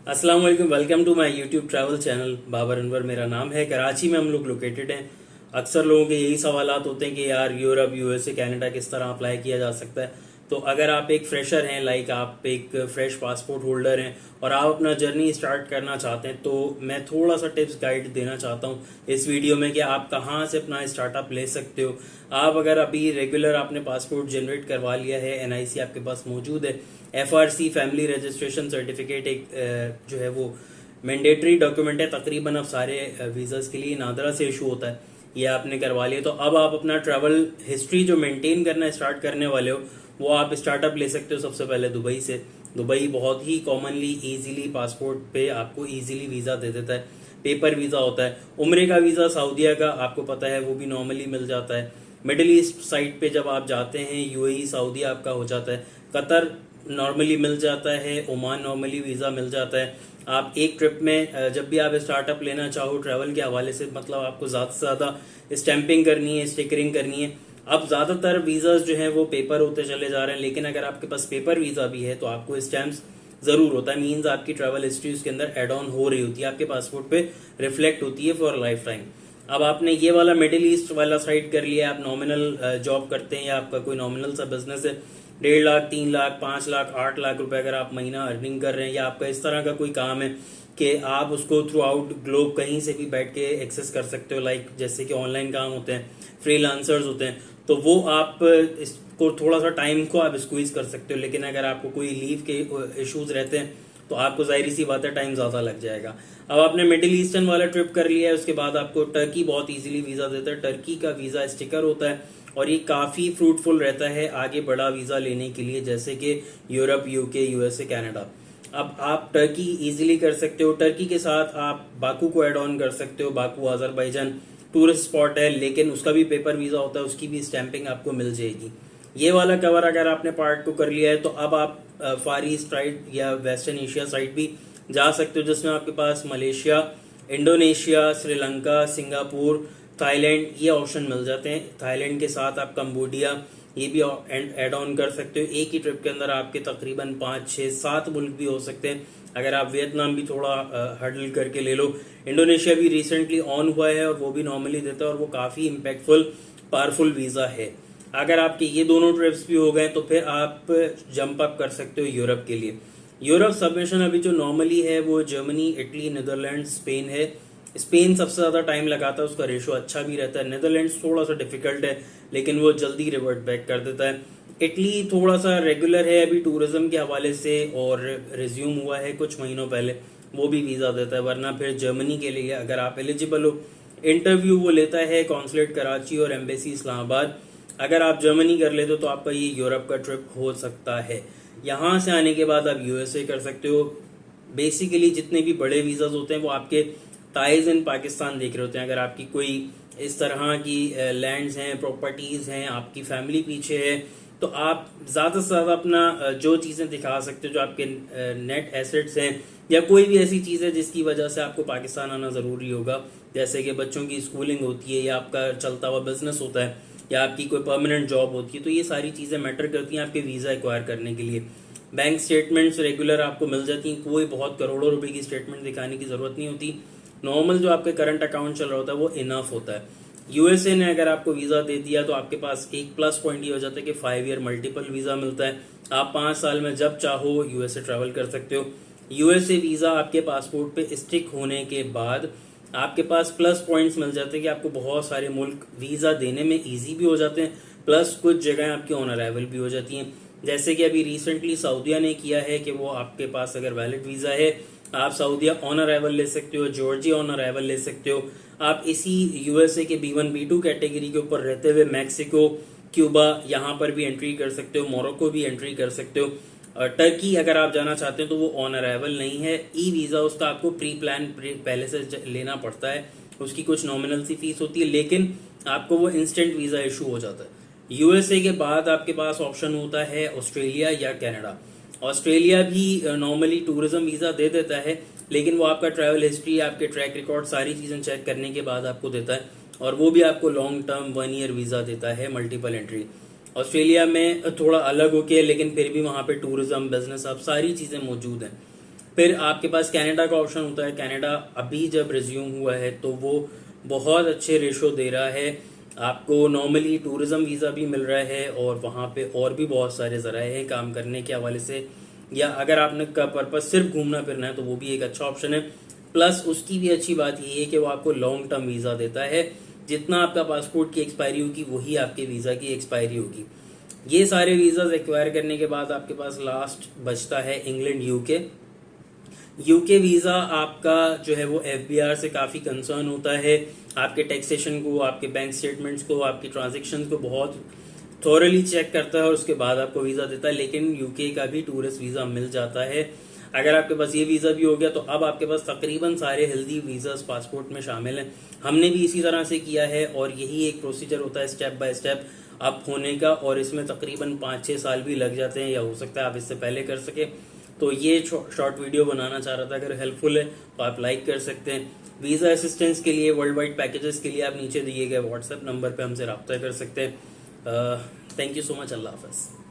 अस्सलाम वालेकुम, welcome to my YouTube travel channel. Babar Anwar मेरा नाम है। कराची में हम लोग लोकेटेड हैं। अक्सर लोगों के यही सवालात होते हैं कि यार यूरोप, यूएसए, कनाडा किस तरह अप्लाई किया जा सकता है। तो अगर आप एक फ्रेशर हैं, लाइक आप एक फ्रेश पासपोर्ट होल्डर हैं और आप अपना जर्नी स्टार्ट करना चाहते हैं, तो मैं थोड़ा सा टिप्स गाइड देना चाहता हूँ इस वीडियो में कि आप कहाँ से अपना स्टार्टअप ले सकते हो। आप अगर अभी रेगुलर आपने पासपोर्ट जनरेट करवा लिया है, एनआईसी आपके पास मौजूद है, एफआरसी फैमिली रजिस्ट्रेशन सर्टिफिकेट एक जो है वो मैंडेटरी डॉक्यूमेंट है तकरीबन अब सारे वीज़ास के लिए, नादरा से इशू होता है, ये आपने करवा लिया। तो अब आप अपना ट्रैवल हिस्ट्री जो मेंटेन करना स्टार्ट करने वाले हो वो आप स्टार्टअप ले सकते हो सबसे पहले दुबई से। दुबई बहुत ही कॉमनली इजीली पासपोर्ट पे आपको इजीली वीज़ा दे देता है। पेपर वीज़ा होता है। उम्रे का वीज़ा सऊदीया का आपको पता है वो भी नॉर्मली मिल जाता है। मिडिल ईस्ट साइड पे जब आप जाते हैं, यूएई, सऊदी आपका हो जाता है। कतर नॉर्मली मिल जाता है। ओमान नॉर्मली वीज़ा मिल जाता है। आप एक ट्रिप में जब भी आप स्टार्टअप लेना चाहो ट्रैवल के हवाले से, मतलब आपको ज़्यादा से ज़्यादा स्टैंपिंग करनी है, स्टिकरिंग करनी है। अब ज़्यादातर वीज़ाज जो हैं वो पेपर होते चले जा रहे हैं, लेकिन अगर आपके पास पेपर वीज़ा भी है तो आपको स्टैम्प्स ज़रूर होता है। मीन्स आपकी ट्रैवल हिस्ट्री उसके अंदर एड ऑन हो रही होती है, आपके पासपोर्ट पे रिफ्लेक्ट होती है फॉर लाइफ टाइम। अब आपने ये वाला मिडिल ईस्ट वाला साइड कर लिया, आप नॉमिनल जॉब करते हैं या आपका कोई नॉमिनल सा बिजनेस है, 1.5 लाख, 3 लाख, 5 लाख, 8 लाख रुपए अगर आप महीना अर्निंग कर रहे हैं, या आपका इस तरह का कोई काम है कि आप उसको थ्रू आउट ग्लोब कहीं से भी बैठ के एक्सेस कर सकते हो, लाइक जैसे कि ऑनलाइन काम होते हैं, फ्रीलांसर्स होते हैं, तो वो आप इसको थोड़ा सा टाइम को आप स्क्वीज कर सकते हो। लेकिन अगर आपको कोई लीव के इश्यूज रहते हैं तो आपको जाहिर सी बात है टाइम ज़्यादा लग जाएगा। अब आपने मिडिल ईस्टर्न वाला ट्रिप कर लिया है, उसके बाद आपको टर्की बहुत इजीली वीज़ा देता है। टर्की का वीज़ा स्टिकर होता है और ये काफ़ी फ्रूटफुल रहता है आगे बड़ा वीज़ा लेने के लिए, जैसे कि यूरोप, यूके, यूएसए, कनाडा। अब आप टर्की इजीली कर सकते हो। टर्की के साथ आप बाकू को ऐड ऑन कर सकते हो। बाकू अजरबैजान टूरिस्ट स्पॉट है, लेकिन उसका भी पेपर वीज़ा होता है, उसकी भी स्टैंपिंग आपको मिल जाएगी। ये वाला कवर अगर आपने पार्ट को कर लिया है तो अब आप फार ईस्ट साइड या वेस्टर्न एशिया साइड भी जा सकते हो, जिसमें आपके पास Malaysia, Indonesia, Sri Lanka, Singapore, Thailand ये ऑप्शन मिल जाते हैं। थाईलैंड के साथ आप कंबोडिया ये भी ऐड ऑन कर सकते हो। एक ही ट्रिप के अंदर आपके तकरीबन 5, 6, 7 मुल्क भी हो सकते हैं। अगर आप वियतनाम भी थोड़ा हडल करके ले लो। इंडोनेशिया भी रिसेंटली ऑन हुआ है और वो भी नॉर्मली देता है और वो काफ़ी इम्पैक्टफुल पावरफुल वीज़ा है। अगर आपके ये दोनों ट्रिप्स भी हो गए तो फिर आप जंप अप कर सकते हो यूरोप के लिए। यूरोप सबमिशन अभी जो नॉर्मली है वो जर्मनी, इटली, नीदरलैंड, स्पेन है। स्पेन सबसे ज़्यादा टाइम लगाता है, उसका रेशो अच्छा भी रहता है। नीदरलैंड्स थोड़ा सा डिफिकल्ट है लेकिन वो जल्दी रिवर्ट बैक कर देता है। इटली थोड़ा सा रेगुलर है अभी टूरिज्म के हवाले से और रिज्यूम हुआ है कुछ महीनों पहले, वो भी वीज़ा देता है। वरना फिर जर्मनी के लिए अगर आप एलिजिबल हो, इंटरव्यू वो लेता है कॉन्सुलेट कराची और एम्बेसी इस्लामाबाद। अगर आप जर्मनी कर लेते हो तो आपका ये यूरोप का ट्रिप हो सकता है। यहाँ से आने के बाद आप यूएसए कर सकते हो। बेसिकली जितने भी बड़े वीज़ाज होते हैं वो आपके टाइज इन पाकिस्तान देख रहे होते हैं। अगर आपकी कोई इस तरह की लैंड्स हैं, प्रॉपर्टीज़ हैं, आपकी फैमिली पीछे है, तो आप ज़्यादा से ज़्यादा अपना जो चीज़ें दिखा सकते हो, जो आपके नेट एसेट्स हैं या कोई भी ऐसी चीज़ है जिसकी वजह से आपको पाकिस्तान आना ज़रूरी होगा, जैसे कि बच्चों की स्कूलिंग होती है या आपका चलता हुआ बिजनेस होता है या आपकी कोई परमानेंट जॉब होती है, तो ये सारी चीज़ें मैटर करती हैं आपके वीज़ा एक्वायर करने के लिए। बैंक स्टेटमेंट्स रेगुलर आपको मिल जाती हैं, कोई बहुत करोड़ों रुपए की स्टेटमेंट दिखाने की ज़रूरत नहीं होती। नॉर्मल जो आपके करंट अकाउंट चल रहा होता है वो इनफ होता है। यूएसए ने अगर आपको वीज़ा दे दिया तो आपके पास एक प्लस पॉइंट ये हो जाता है कि 5 ईयर मल्टीपल वीज़ा मिलता है। आप 5 साल में जब चाहो यूएसए ट्रैवल कर सकते हो। यूएसए वीज़ा आपके पासपोर्ट पे स्टिक होने के बाद आपके पास प्लस पॉइंट्स मिल जाते हैं कि आपको बहुत सारे मुल्क वीज़ा देने में इजी भी हो जाते हैं, प्लस कुछ जगह आपकी ऑन अराइवल भी हो जाती हैं। जैसे कि अभी रिसेंटली सऊदीया ने किया है कि वो आपके पास अगर वैलिड वीज़ा है आप सऊदीया ऑन अराइवल ले सकते हो, जॉर्जिया ऑन अराइवल ले सकते हो। आप इसी यूएसए के B1, B2 कैटेगरी के ऊपर रहते हुए मैक्सिको, क्यूबा यहाँ पर भी एंट्री कर सकते हो, मोरक्को भी एंट्री कर सकते हो। टर्की अगर आप जाना चाहते हो तो वो ऑन अराइवल नहीं है, ई वीज़ा उसका आपको प्री प्लान पहले से लेना पड़ता है, उसकी कुछ नॉमिनल सी फीस होती है, लेकिन आपको वो इंस्टेंट वीज़ा इशू हो जाता है। यूएसए के बाद आपके पास ऑप्शन होता है ऑस्ट्रेलिया या कनाडा। ऑस्ट्रेलिया भी नॉर्मली टूरिज्म वीज़ा दे देता है, लेकिन वो आपका ट्रैवल हिस्ट्री, आपके ट्रैक रिकॉर्ड, सारी चीज़ें चेक करने के बाद आपको देता है और वो भी आपको लॉन्ग टर्म 1 ईयर वीज़ा देता है, मल्टीपल एंट्री। ऑस्ट्रेलिया में थोड़ा अलग होके, लेकिन फिर भी वहाँ पे टूरिज्म, बिजनेस, अब सारी चीज़ें मौजूद हैं। फिर आपके पास कनाडा का ऑप्शन होता है। कनाडा अभी जब रिज्यूम हुआ है तो वो बहुत अच्छे रेशो दे रहा है आपको। नॉर्मली टूरिज्म वीज़ा भी मिल रहा है और वहाँ पे और भी बहुत सारे ज़राए हैं काम करने के हवाले से, या अगर आपने का पर्पज सिर्फ घूमना फिरना है तो वो भी एक अच्छा ऑप्शन है। प्लस उसकी भी अच्छी बात ये है कि वो आपको लॉन्ग टर्म वीज़ा देता है। जितना आपका पासपोर्ट की एक्सपायरी होगी वही आपके वीज़ा की एक्सपायरी होगी। ये सारे वीज़ाज एक्वायर करने के बाद आपके पास लास्ट बचता है इंग्लैंड यूके। यूके वीज़ा आपका जो है वो एफबीआर से काफ़ी कंसर्न होता है। आपके टैक्सेशन को, आपके बैंक स्टेटमेंट्स को, आपकी ट्रांजेक्शन को बहुत थॉरली चेक करता है और उसके बाद आपको वीज़ा देता है। लेकिन यूके का भी टूरिस्ट वीज़ा मिल जाता है। अगर आपके पास ये वीज़ा भी हो गया तो अब आपके पास तकरीबन सारे हेल्दी वीज़ाज पासपोर्ट में शामिल हैं। हमने भी इसी तरह से किया है और यही एक प्रोसीजर होता है स्टेप बाय स्टेप अप होने का, और इसमें तकरीबन 5-6 साल भी लग जाते हैं, या हो सकता है आप इससे पहले कर सके। तो ये शॉर्ट वीडियो बनाना चाह रहा था, अगर हेल्पफुल है तो आप लाइक कर सकते हैं। वीज़ा असिस्टेंस के लिए, वर्ल्ड वाइड पैकेजेस के लिए आप नीचे दिए गए व्हाट्सएप नंबर पे हमसे रब्ता कर सकते हैं। Thank you so much. अल्लाह हाफ़िज़।